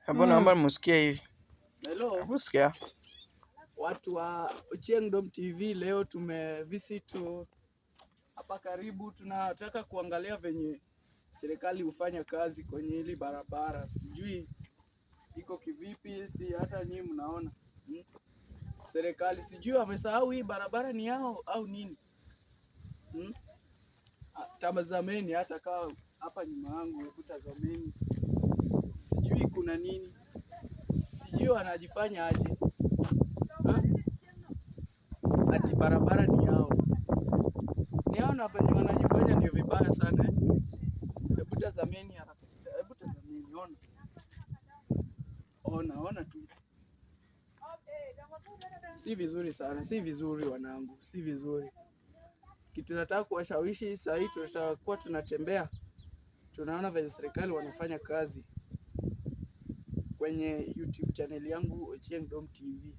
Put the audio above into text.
Hapo naomba msikie hii. Hello. Msikia. Watu wa Ochieng Dom TV, leo tumevisit hapa karibu. Tunataka kuangalia venye serikali hufanya kazi kwenye hili barabara. Sijui iko kivipi, si hata nyinyi mnaona. Serikali sijui wamesahau hii barabara ni yao au nini. Tazameni hata kama hapa nyuma yangu, hebu tazameni. Sijui kuna nini. Sijui wanajifanya aje. Ati barabara ni yao. Ni yao na venye wanajifanya ndio vibaya sana. Hebu tazameni haraka. Hebu tazameni, ona tu. Si vizuri sana, si vizuri wanangu, si vizuri. Kitu nataka kuwashawishi saa hii, tutakuwa tunatembea. Tunaona venye serikali wanafanya kazi kwenye YouTube channel yangu Ochieng Dom TV.